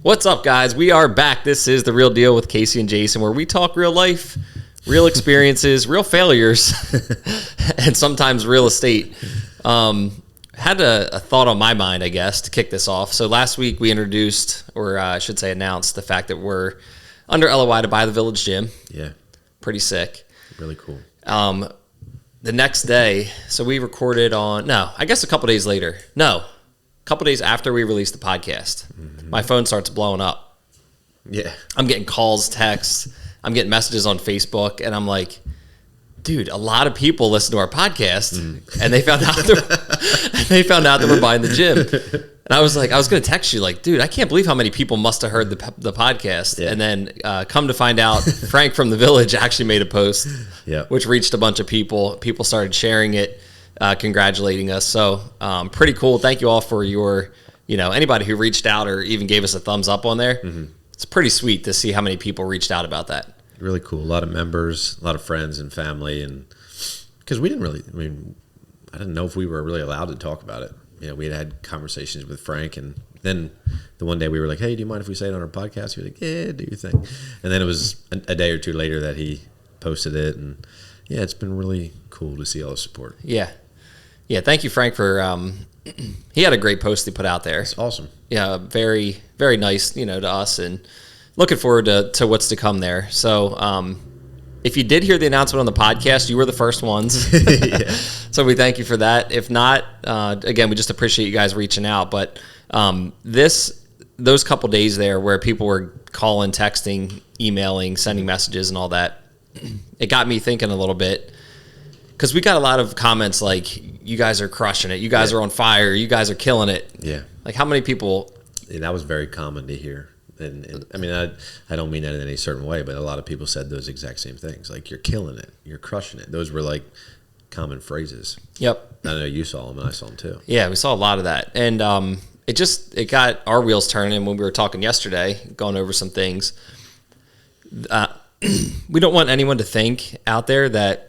What's up, guys? We are back. This is The Real Deal with Casey and Jason, where we talk real life, real experiences, real failures, and sometimes real estate. Had a thought on my mind, I guess, to kick this off. So last week we introduced, or I should say announced, the fact that we're under LOI to buy the Village Gym. Yeah. Pretty sick. Really cool. The next day, so we recorded I guess a couple days later. A couple days after we released the podcast, my phone starts blowing up. Yeah. I'm getting calls, texts, I'm getting messages on Facebook, and I'm like, dude, a lot of people listen to our podcast, and they found out that we're buying the gym. And I was like, I was going to text you, like, dude, I can't believe how many people must have heard the podcast. Yeah. And then come to find out, Frank from the Village actually made a post, which reached a bunch of people. People started sharing it, congratulating us. So pretty cool. Thank you all for your, anybody who reached out or even gave us a thumbs up on there. Mm-hmm. It's pretty sweet to see how many people reached out about that. Really cool. A lot of members, a lot of friends and family. And because we didn't really, I didn't know if we were really allowed to talk about it. We had conversations with Frank, and then the one day we were like, hey, do you mind if we say it on our podcast? He was like, yeah, do your thing. And then it was a day or two later that he posted it, and yeah, it's been really cool to see all the support. Yeah. Thank you, Frank, for he had a great post he put out there. It's awesome. Yeah, very, very nice, to us, and looking forward to what's to come there. So, if you did hear the announcement on the podcast, you were the first ones. Yeah. So we thank you for that. If not, again, we just appreciate you guys reaching out. But those couple days there where people were calling, texting, emailing, sending messages and all that, it got me thinking a little bit. Because we got a lot of comments like, you guys are crushing it. You guys are on fire. You guys are killing it. Yeah. Like, how many people? Yeah, that was very common to hear. And I don't mean that in any certain way, but a lot of people said those exact same things. Like, you're killing it. You're crushing it. Those were like common phrases. Yep. I know you saw them, and I saw them too. Yeah, we saw a lot of that. And it got our wheels turning when we were talking yesterday, going over some things. We don't want anyone to think out there that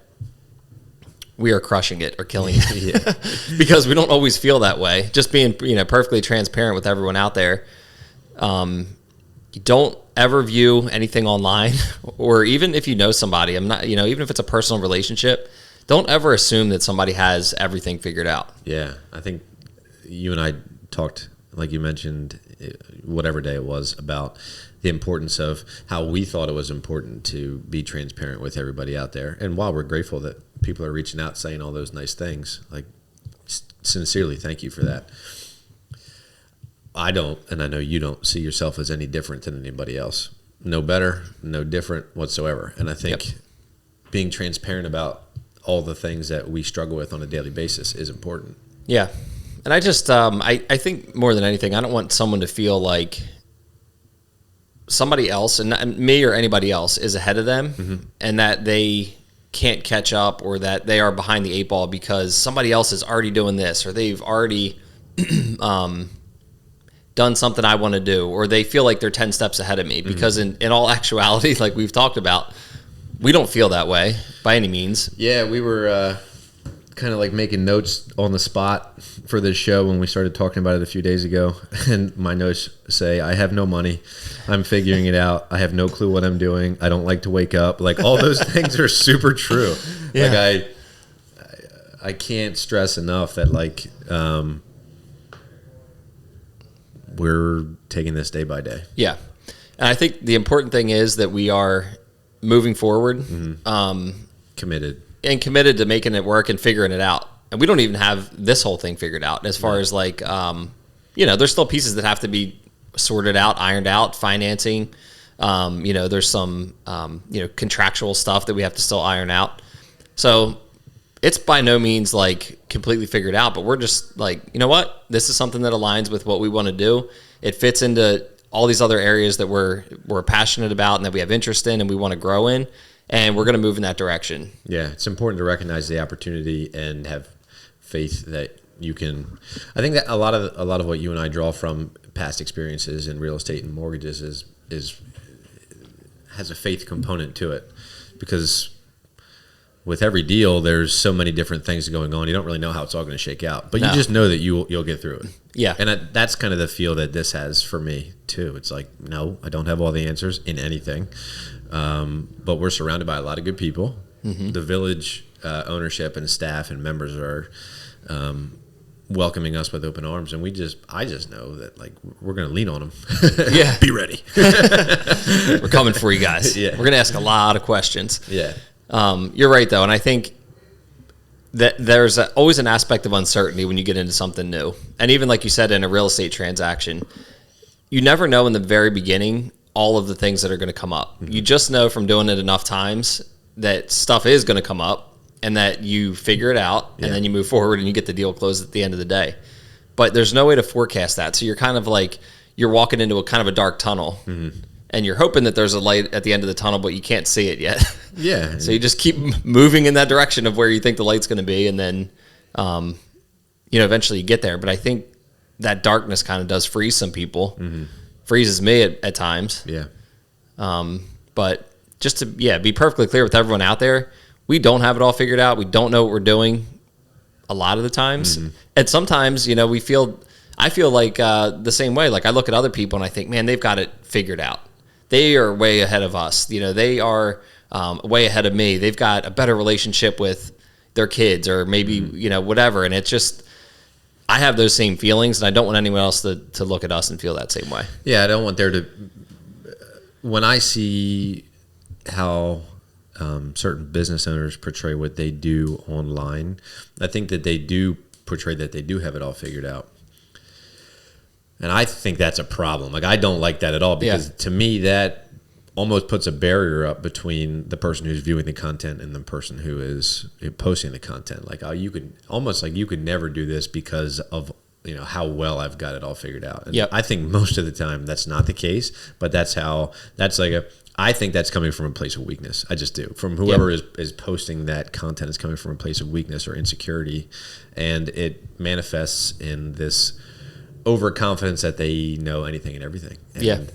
we are crushing it or killing it. Because we don't always feel that way. Just being perfectly transparent with everyone out there. You don't ever view anything online, or even if you know somebody, even if it's a personal relationship, don't ever assume that somebody has everything figured out. Yeah, I think you and I talked, like you mentioned, whatever day it was, about the importance of how we thought it was important to be transparent with everybody out there. And while we're grateful that people are reaching out saying all those nice things, like, sincerely, thank you for that. I don't, and I know you don't see yourself as any different than anybody else. No better, no different whatsoever. And I think being transparent about all the things that we struggle with on a daily basis is important. Yeah. And I just, I think more than anything, I don't want someone to feel like somebody else, and me or anybody else, is ahead of them, and that they can't catch up, or that they are behind the eight ball because somebody else is already doing this, or they've already done something I want to do, or they feel like they're 10 steps ahead of me, because in all actuality, like we've talked about, we don't feel that way by any means. Yeah, we were kind of like making notes on the spot for this show when we started talking about it a few days ago, and my notes say, I have no money, I'm figuring it out, I have no clue what I'm doing, I don't like to wake up. Like, all those things are super true. Yeah. Like, I can't stress enough that, like, we're taking this day by day. Yeah. And I think the important thing is that we are moving forward. Committed. And committed to making it work and figuring it out. And we don't even have this whole thing figured out as far as like, there's still pieces that have to be sorted out, ironed out, financing. There's some, contractual stuff that we have to still iron out. So it's by no means like completely figured out, but we're just like, you know what? This is something that aligns with what we want to do. It fits into all these other areas that we're passionate about and that we have interest in and we want to grow in, and we're going to move in that direction. Yeah, it's important to recognize the opportunity and have faith that you can. I think that a lot of what you and I draw from past experiences in real estate and mortgages is has a faith component to it, because with every deal, there's so many different things going on. You don't really know how it's all going to shake out, but No. you just know that you'll get through it. Yeah. And that's kind of the feel that this has for me too. It's like, no, I don't have all the answers in anything, but we're surrounded by a lot of good people. Mm-hmm. The village ownership and staff and members are welcoming us with open arms, and I just know that like we're going to lean on them. Yeah. Be ready. We're coming for you guys. Yeah. We're going to ask a lot of questions. Yeah. You're right, though, and I think that there's always an aspect of uncertainty when you get into something new. And even like you said, in a real estate transaction, you never know in the very beginning all of the things that are going to come up. Mm-hmm. You just know from doing it enough times that stuff is going to come up and that you figure it out, and then you move forward and you get the deal closed at the end of the day. But there's no way to forecast that. So you're kind of like you're walking into a kind of a dark tunnel. Mm-hmm. And you're hoping that there's a light at the end of the tunnel, but you can't see it yet. Yeah. So you just keep moving in that direction of where you think the light's going to be, and then, eventually you get there. But I think that darkness kind of does freeze some people. Mm-hmm. Freezes me at times. Yeah. But just to be perfectly clear with everyone out there, we don't have it all figured out. We don't know what we're doing a lot of the times, and sometimes I feel like the same way. Like I look at other people and I think, man, they've got it figured out. They are way ahead of us. They are way ahead of me. They've got a better relationship with their kids or maybe, whatever. And it's just, I have those same feelings, and I don't want anyone else to look at us and feel that same way. Yeah, I don't want when I see how certain business owners portray what they do online, I think that they do portray that they do have it all figured out. And I think that's a problem. Like, I don't like that at all, because to me, that almost puts a barrier up between the person who's viewing the content and the person who is posting the content. Like, you could never do this because of how well I've got it all figured out. And I think most of the time that's not the case, but I think that's coming from a place of weakness. I just do. From whoever is posting that content is coming from a place of weakness or insecurity, and it manifests in this overconfidence that they know anything and everything. And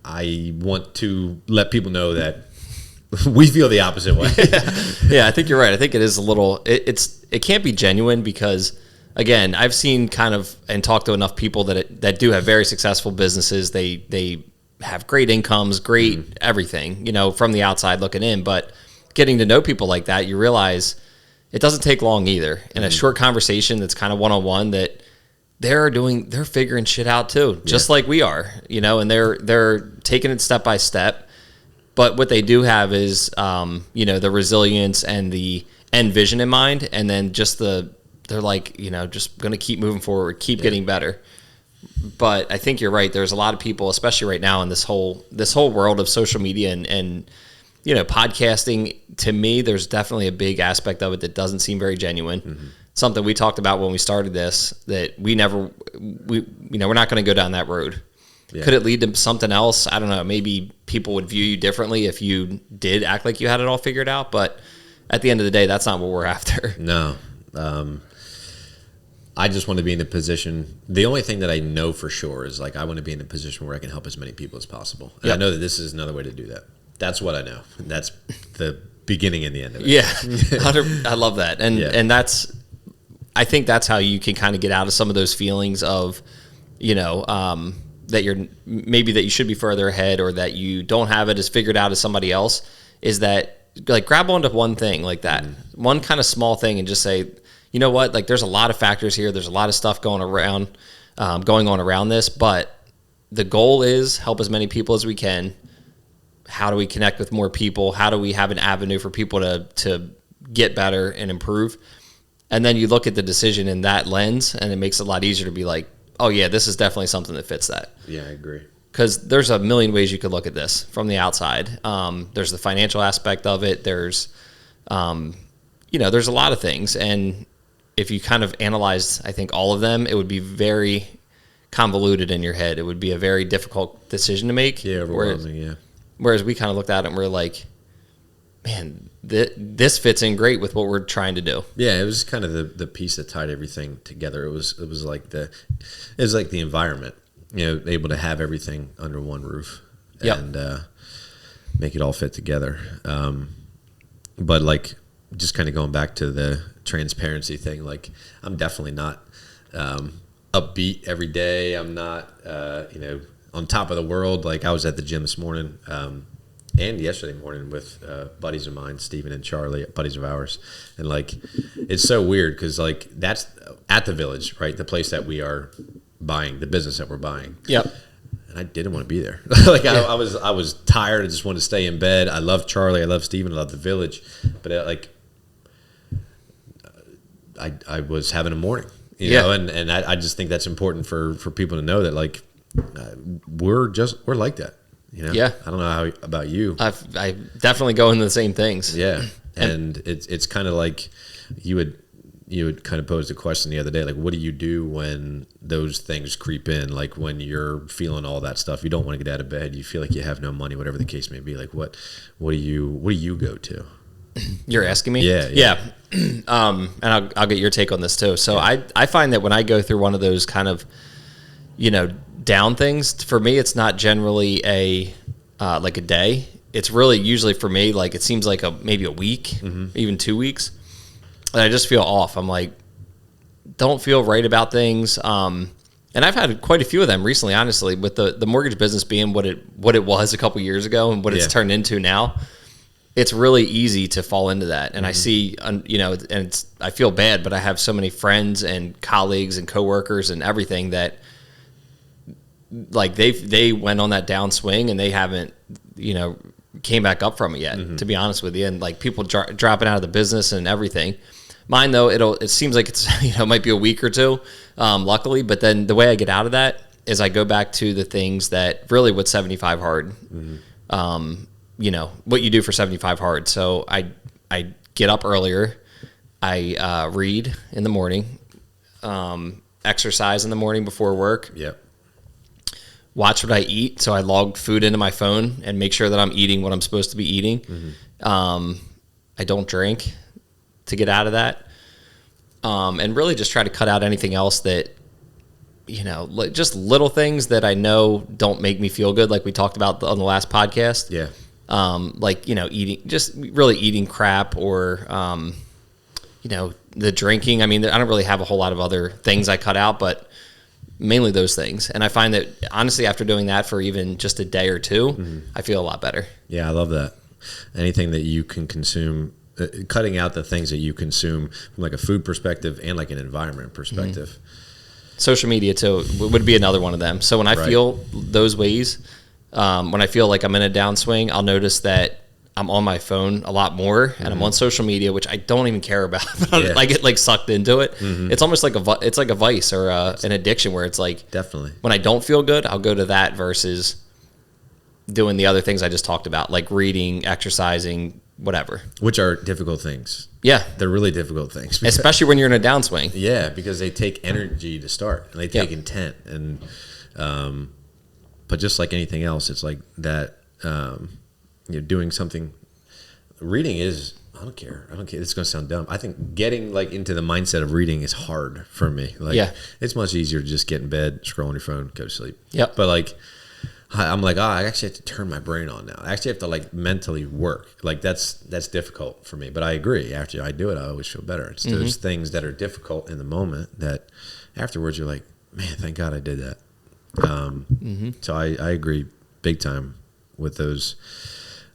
I want to let people know that we feel the opposite way. Yeah, I think you're right. I think it is a little. It can't be genuine because, again, I've seen kind of and talked to enough people that do have very successful businesses. They have great incomes, great everything. From the outside looking in, but getting to know people like that, you realize it doesn't take long either. In a short conversation that's kind of one-on-one, that they're figuring shit out too, just like we are, and they're taking it step by step. But what they do have is, the resilience and the end vision in mind, and then just they're like, just going to keep moving forward, keep getting better. But I think you're right. There's a lot of people, especially right now in this whole world of social media and podcasting. To me, there's definitely a big aspect of it that doesn't seem very genuine. Mm-hmm. Something we talked about when we started this, that we're not going to go down that road. Yeah. Could it lead to something else? I don't know. Maybe people would view you differently if you did act like you had it all figured out. But at the end of the day, that's not what we're after. No. I just want to be in the position. The only thing that I know for sure is I want to be in a position where I can help as many people as possible. And I know that this is another way to do that. That's what I know. That's the beginning and the end of it. Yeah. I love that. And I think that's how you can kind of get out of some of those feelings of, that that you should be further ahead, or that you don't have it as figured out as somebody else, is that grab onto one thing like that, one kind of small thing, and just say, you know what, there's a lot of factors here. There's a lot of stuff going on around this, but the goal is help as many people as we can. How do we connect with more people? How do we have an avenue for people to get better and improve? And then you look at the decision in that lens, and it makes it a lot easier to be like, oh yeah, this is definitely something that fits that. Yeah, I agree. Because there's a million ways you could look at this from the outside. There's the financial aspect of it. There's, there's a lot of things. And if you kind of analyze, I think, all of them, it would be very convoluted in your head. It would be a very difficult decision to make. Yeah, overwhelming, Whereas we kind of looked at it and we're like, man, this fits in great with what we're trying to do. Yeah, it was kind of the piece that tied everything together. It was like the environment, able to have everything under one roof and make it all fit together. but like just kind of going back to the transparency thing, like I'm definitely not upbeat every day. I'm not on top of the world. Like I was at the gym this morning and yesterday morning with buddies of mine, Steven and Charlie, buddies of ours, and like it's so weird because like that's at the Village, right? The place that we are buying, the business that we're buying. Yep. And I didn't want to be there. Like I was tired. I just wanted to stay in bed. I love Charlie. I love Steven. I love the Village, but I was having a morning, you know, and I just think that's important for people to know that like we're like that, you know. Yeah. I don't know how about you. I definitely go into the same things. Yeah, and it's kind of like you would kind of pose the question the other day, like what do you do when those things creep in, like when you're feeling all that stuff, you don't want to get out of bed, you feel like you have no money, whatever the case may be, like what do you go to? You're asking me? Yeah. And I'll get your take on this too. So I find that when I go through one of those kind of, down things, for me, it's not generally like a day. It's really usually for me, like it seems like maybe a week, even 2 weeks. And I just feel off. I'm like, don't feel right about things. And I've had quite a few of them recently, honestly, with the mortgage business being what it was a couple years ago and what it's turned into now. It's really easy to fall into that. And I see, and I feel bad, but I have so many friends and colleagues and coworkers and everything that like they went on that downswing and they haven't, came back up from it yet, to be honest with you. And like people dropping out of the business and everything. Mine though, it seems like it's, it might be a week or two, luckily. But then the way I get out of that is I go back to the things that really what 75 hard, what you do for 75 hard. So I get up earlier. I read in the morning, exercise in the morning before work. Yep. Watch what I eat. So I log food into my phone and make sure that I'm eating what I'm supposed to be eating. I don't drink to get out of that. And really just try to cut out anything else that, just little things that I know don't make me feel good. Like we talked about on the last podcast. Yeah. Eating, just really eating crap or, the drinking. I mean, I don't really have a whole lot of other things I cut out, but mainly those things. And I find that honestly, after doing that for even just a day or two, I feel a lot better. Yeah. I love that. Anything that you can consume, cutting out the things that you consume from like a food perspective and like an environment perspective. Social media too would be another one of them. So when I feel those ways, when I feel like I'm in a downswing, I'll notice that I'm on my phone a lot more and I'm on social media, which I don't even care about. I get like sucked into it. It's almost like it's like a vice or an addiction where it's like, definitely when I don't feel good, I'll go to that versus doing the other things I just talked about, like reading, exercising, whatever. Which are difficult things. Yeah. They're really difficult things. Especially when you're in a downswing. Yeah, because they take energy to start and they take intent. And but just like anything else, it's like that doing something. Reading is, I don't care. It's going to sound dumb. I think getting like into the mindset of reading is hard for me. Like it's much easier to just get in bed, scroll on your phone, go to sleep. Yep. But like I'm like, I actually have to turn my brain on now. I actually have to like mentally work. Like that's difficult for me. But I agree. After I do it, I always feel better. It's those things that are difficult in the moment that afterwards you're like, man, thank God I did that. So I agree big time with those,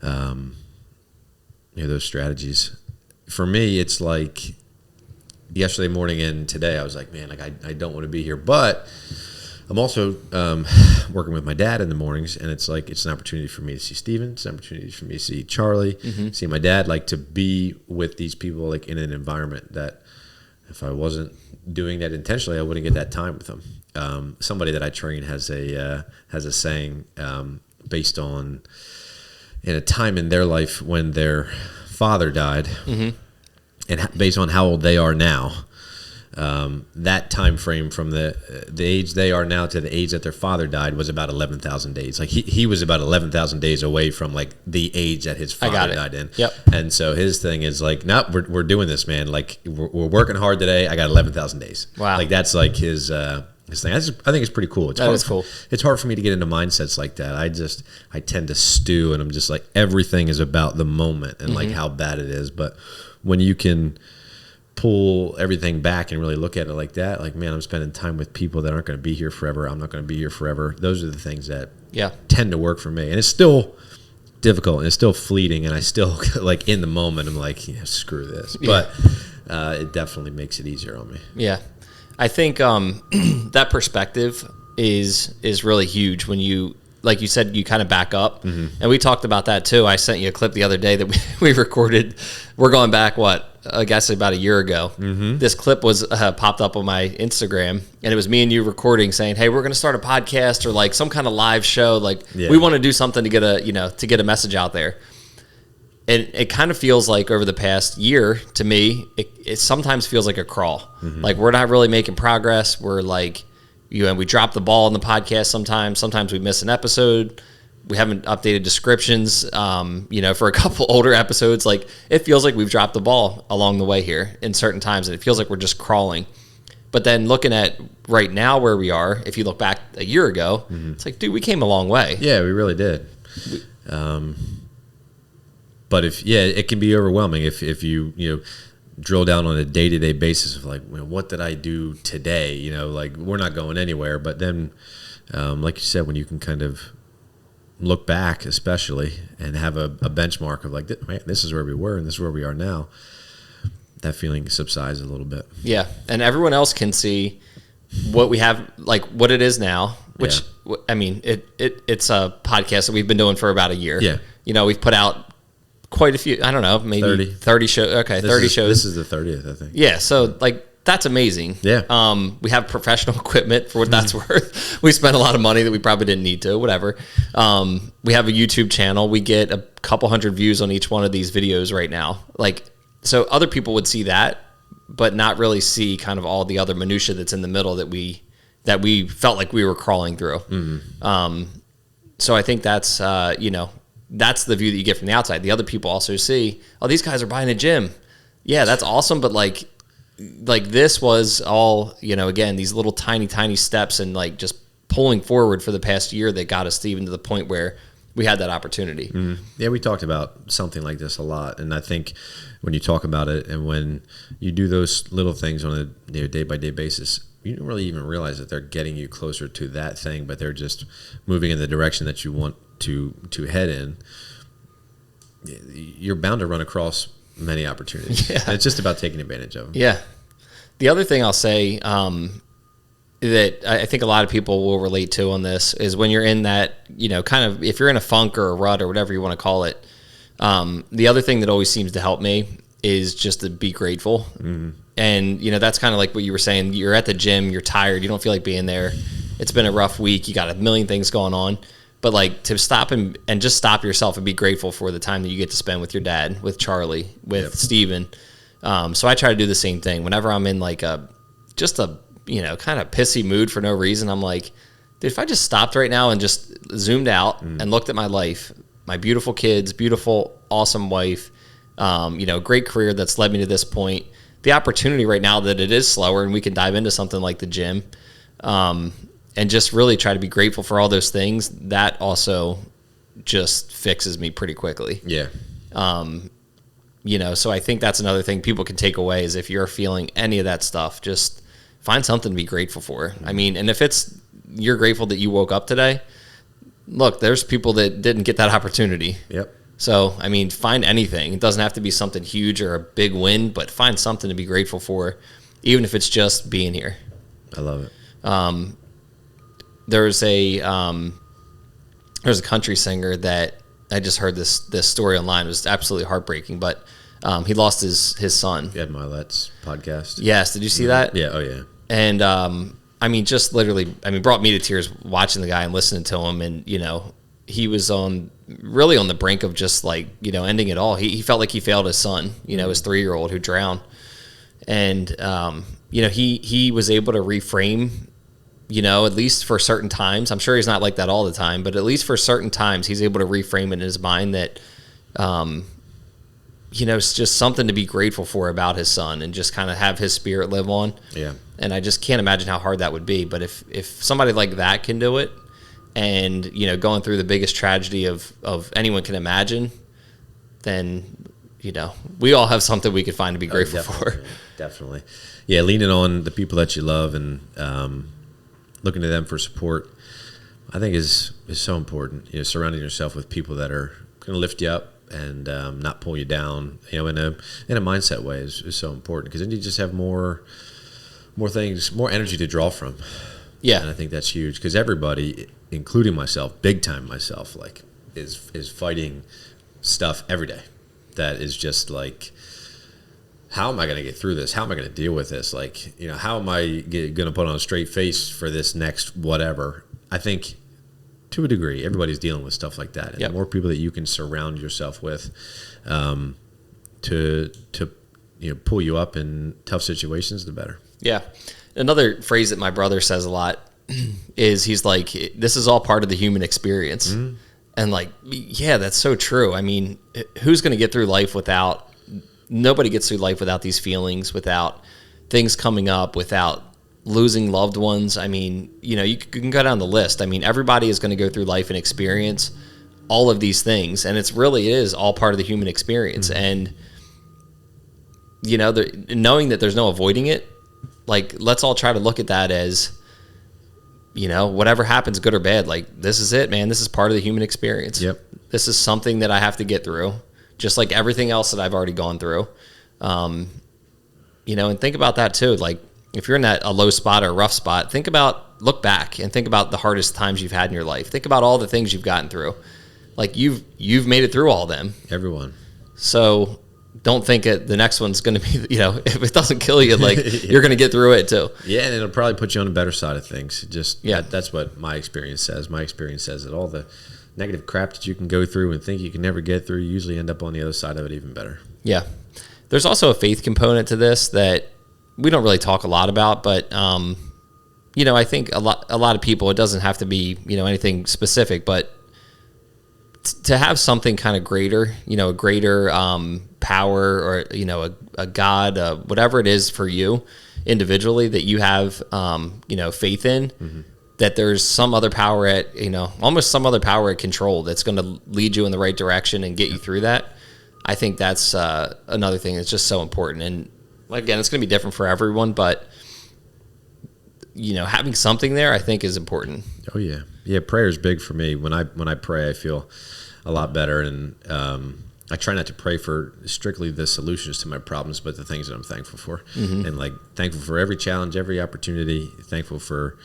those strategies. For me, it's like yesterday morning and today I was like, man, like I don't want to be here, but I'm also working with my dad in the mornings, and it's like it's an opportunity for me to see Steven. It's an opportunity for me to see Charlie, see my dad, like to be with these people like in an environment that if I wasn't doing that intentionally, I wouldn't get that time with them. Somebody that I train has a saying based on in a time in their life when their father died, and based on how old they are now. That time frame from the age they are now to the age that their father died was about 11,000 days. Like he was about 11,000 days away from like the age that his father died in. Yep. And so his thing is like, no, we're doing this, man. Like we're working hard today. I got 11,000 days. Wow. Like that's like his this thing. I think it's pretty cool. That is cool. It's hard for me to get into mindsets like that. I tend to stew, and I'm just like, everything is about the moment and like how bad it is. But when you can pull everything back and really look at it like that, like, man, I'm spending time with people that aren't going to be here forever. I'm not going to be here forever. Those are the things that tend to work for me. And it's still difficult and it's still fleeting, and I still like in the moment I'm like, screw this. But it definitely makes it easier on me. Yeah. I think that perspective is really huge when you, like you said, you kind of back up. And we talked about that too. I sent you a clip the other day that we recorded. We're going back, I guess about a year ago. This clip was popped up on my Instagram, and it was me and you recording saying, hey, we're going to start a podcast or like some kind of live show. Like we want to do something to get a message out there. And it kind of feels like over the past year, to me, it sometimes feels like a crawl. Like we're not really making progress. We're like, we drop the ball in the podcast sometimes. Sometimes we miss an episode. We haven't updated descriptions, for a couple older episodes. Like it feels like we've dropped the ball along the way here in certain times, and it feels like we're just crawling. But then looking at right now where we are, if you look back a year ago, it's like, dude, we came a long way. Yeah, we really did. But it can be overwhelming if you drill down on a day-to-day basis of like, what did I do today? Like we're not going anywhere. But then, like you said, when you can kind of look back, especially, and have a benchmark of like, man, this is where we were and this is where we are now, that feeling subsides a little bit. Yeah, and everyone else can see what we have, like what it is now. Which I mean, it's a podcast that we've been doing for about a year. Yeah, we've put out quite a few, I don't know, maybe 30 shows. Okay, 30 shows. This is the 30th, I think. Yeah, so like that's amazing. Yeah. We have professional equipment for what that's worth. We spent a lot of money that we probably didn't need to, whatever. We have a YouTube channel. We get a couple hundred views on each one of these videos right now. Like, so other people would see that, but not really see kind of all the other minutia that's in the middle that we felt like we were crawling through. So I think that's, that's the view that you get from the outside. The other people also see, oh, these guys are buying a gym. Yeah, that's awesome. But like this was all, again, these little tiny steps and like just pulling forward for the past year that got us even to the point where we had that opportunity. Yeah, we talked about something like this a lot. And I think when you talk about it and when you do those little things on a day-by-day basis, you don't really even realize that they're getting you closer to that thing, but they're just moving in the direction that you want to head in. You're bound to run across many opportunities. Yeah. And it's just about taking advantage of them. Yeah. The other thing I'll say that I think a lot of people will relate to on this is when you're in that, kind of, if you're in a funk or a rut or whatever you want to call it, the other thing that always seems to help me is just to be grateful. And, that's kind of like what you were saying. You're at the gym, you're tired, you don't feel like being there. It's been a rough week. You got a million things going on. But like to stop and just stop yourself and be grateful for the time that you get to spend with your dad, with Charlie, with Steven. So I try to do the same thing. Whenever I'm in like kind of pissy mood for no reason, I'm like, dude, if I just stopped right now and just zoomed out and looked at my life, my beautiful kids, beautiful, awesome wife, great career that's led me to this point, the opportunity right now that it is slower and we can dive into something like the gym, and just really try to be grateful for all those things, that also just fixes me pretty quickly. Yeah. So I think that's another thing people can take away is if you're feeling any of that stuff, just find something to be grateful for. I mean, and if you're grateful that you woke up today, look, there's people that didn't get that opportunity. Yep. So, I mean, find anything. It doesn't have to be something huge or a big win, but find something to be grateful for, even if it's just being here. I love it. There's a country singer that I just heard this story online. It was absolutely heartbreaking, but he lost his son. You had Milet's podcast. Yes, did you see that? Yeah, oh yeah. And I mean, just literally, brought me to tears watching the guy and listening to him, and he was really on the brink of just like ending it all. He felt like he failed his son, his 3-year-old who drowned, and he was able to reframe. At least for certain times, I'm sure he's not like that all the time, but at least for certain times, he's able to reframe it in his mind that, it's just something to be grateful for about his son and just kind of have his spirit live on. Yeah. and I just can't imagine how hard that would be. But if somebody like that can do it, and going through the biggest tragedy of anyone can imagine, then we all have something we could find to be grateful for. Definitely. Yeah, leaning on the people that you love and looking to them for support, I think is so important. Surrounding yourself with people that are going to lift you up and not pull you down, in a mindset way is so important, because then you just have more things, more energy to draw from. Yeah. And I think that's huge, because everybody, including myself, big time myself, like is fighting stuff every day that is just like, how am I going to get through this? How am I going to deal with this? Like, how am I going to put on a straight face for this next whatever? I think to a degree, everybody's dealing with stuff like that. And the more people that you can surround yourself with to pull you up in tough situations, the better. Yeah. Another phrase that my brother says a lot is, he's like, this is all part of the human experience. Mm-hmm. And like, yeah, that's so true. I mean, who's going to get through life nobody gets through life without these feelings, without things coming up, without losing loved ones. I mean, you can go down the list. I mean, everybody is going to go through life and experience all of these things. And it is all part of the human experience. Mm-hmm. And, knowing that there's no avoiding it, like, let's all try to look at that as, whatever happens, good or bad, like, this is it, man. This is part of the human experience. Yep. This is something that I have to get through, just like everything else that I've already gone through. And think about that too. Like, if you're in a low spot or a rough spot, look back and think about the hardest times you've had in your life. Think about all the things you've gotten through. Like, you've made it through all of them. Everyone. So don't think the next one's going to be, if it doesn't kill you, like, you're going to get through it too. Yeah, and it'll probably put you on the better side of things. That's what my experience says. My experience says that all the negative crap that you can go through and think you can never get through, you usually end up on the other side of it even better. Yeah. There's also a faith component to this that we don't really talk a lot about, but I think a lot of people, it doesn't have to be anything specific, but to have something kind of greater, a greater power, or a God, whatever it is for you individually that you have faith in. Mm-hmm. That there's some other power almost some other power at control that's going to lead you in the right direction and get you through that. I think that's another thing that's just so important. And again, it's going to be different for everyone, but having something there, I think, is important. Oh yeah. Yeah. Prayer is big for me. When I pray, I feel a lot better. And I try not to pray for strictly the solutions to my problems, but the things that I'm thankful for. Mm-hmm. And like, thankful for every challenge, every opportunity, thankful for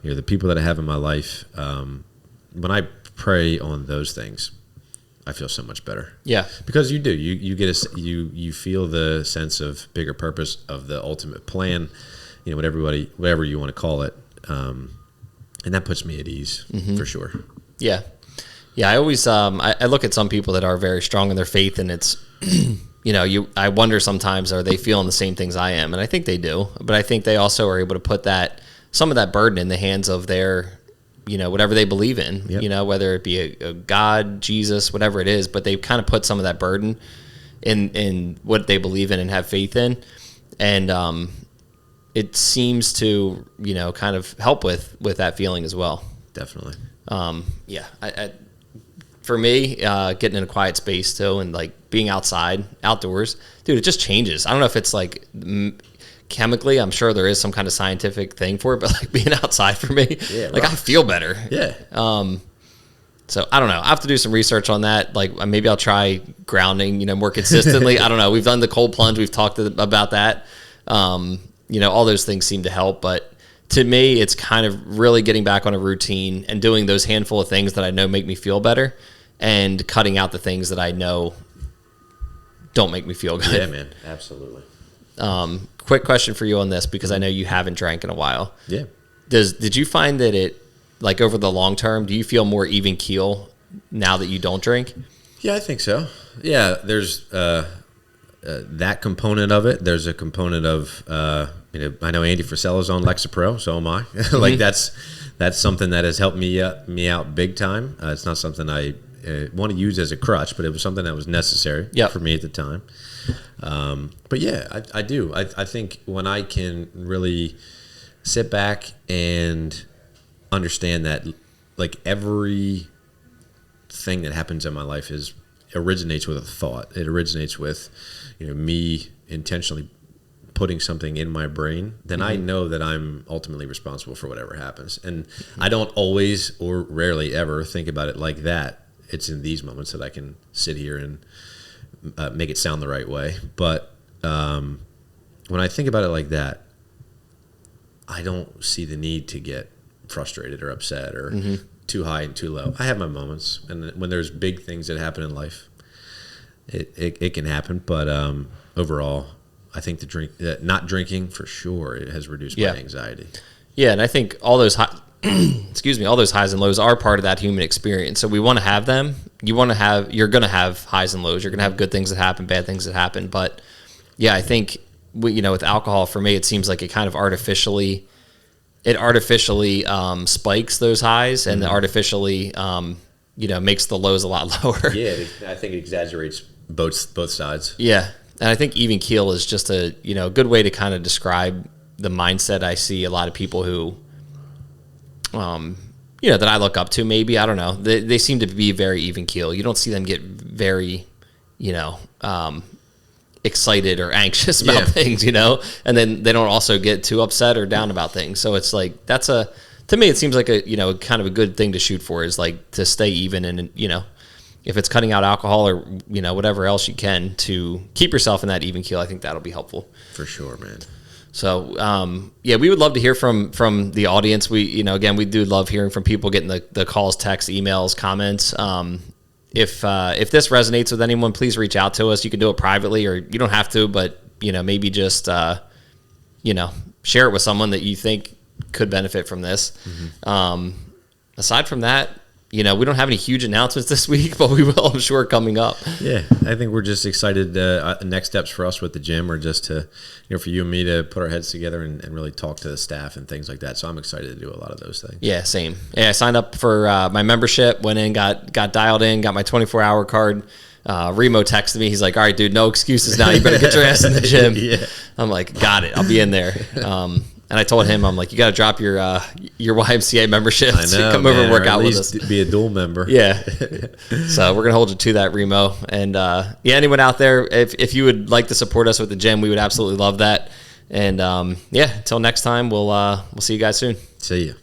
the people that I have in my life. When I pray on those things, I feel so much better. Yeah, because you do. You get you feel the sense of bigger purpose, of the ultimate plan. Whatever you want to call it, and that puts me at ease. Mm-hmm. For sure. Yeah, yeah. I always I look at some people that are very strong in their faith, and it's I wonder sometimes, are they feeling the same things I am? And I think they do, but I think they also are able to put some of that burden in the hands of their, whatever they believe in, yep. Whether it be a God, Jesus, whatever it is, but they kind of put some of that burden in what they believe in and have faith in. And it seems to, kind of help with that feeling as well. Definitely. Yeah. For me, getting in a quiet space too, and like being outdoors, dude, it just changes. I don't know if it's like chemically, I'm sure there is some kind of scientific thing for it, but like being outside for me, like, I feel better. Yeah. So I don't know. I have to do some research on that. Like, maybe I'll try grounding, more consistently. I don't know. We've done the cold plunge. We've talked about that. All those things seem to help, but to me, it's kind of really getting back on a routine and doing those handful of things that I know make me feel better, and cutting out the things that I know don't make me feel good. Yeah, man. Absolutely. Quick question for you on this, because I know you haven't drank in a while. Yeah. Did you find that it, like, over the long term, do you feel more even keel now that you don't drink? Yeah, I think so. Yeah, there's that component of it. There's a component of I know Andy Frisella's on Lexapro, so am I. Like, Mm-hmm. that's something that has helped me out big time. It's not something I want to use as a crutch, but it was something that was necessary for me at the time. But yeah, I do. I think when I can really sit back and understand that like every thing that happens in my life originates with a thought. It originates with, me intentionally putting something in my brain. Then I know that I'm ultimately responsible for whatever happens. And I don't always or rarely ever think about it like that. It's in these moments that I can sit here and make it sound the right way. But when I think about it like that, I don't see the need to get frustrated or upset or too high and too low. I have my moments, and when there's big things that happen in life, it can happen. But overall, I think not drinking for sure, it has reduced my anxiety. Yeah, and I think all those all those highs and lows are part of that human experience. So we want to have them. You're going to have highs and lows. You're going to have good things that happen, bad things that happen. But yeah, I think with alcohol, for me, it seems like it kind of artificially spikes those highs and artificially makes the lows a lot lower. Yeah, I think it exaggerates both sides. Yeah, and I think even keel is just a good way to kind of describe the mindset I see a lot of people who that I look up to. Maybe, I don't know, they seem to be very even keel. You don't see them get very excited or anxious about things, and then they don't also get too upset or down about things. So it's like, to me, it seems like a kind of a good thing to shoot for, is like to stay even, and if it's cutting out alcohol or whatever else you can to keep yourself in that even keel, I think that'll be helpful for sure, man. So we would love to hear from the audience. We again, we do love hearing from people, getting the calls, texts, emails, comments. If this resonates with anyone, please reach out to us. You can do it privately, or you don't have to, but maybe just share it with someone that you think could benefit from this. Aside from that, we don't have any huge announcements this week, but we will, I'm sure, coming up. Yeah, I think we're just excited. Next steps for us with the gym are just to, for you and me to put our heads together and really talk to the staff and things like that. So I'm excited to do a lot of those things. Yeah, same. Yeah, I signed up for my membership, went in, got dialed in, got my 24-hour card. Remo texted me. He's like, all right, dude, no excuses now. You better get your ass in the gym. Yeah. I'm like, got it. I'll be in there. And I told him, I'm like, you got to drop your YMCA membership. I know, come over and work out with us. Be a dual member. Yeah. So we're going to hold you to that, Remo. And anyone out there, if you would like to support us with the gym, we would absolutely love that. And until next time, we'll see you guys soon. See you.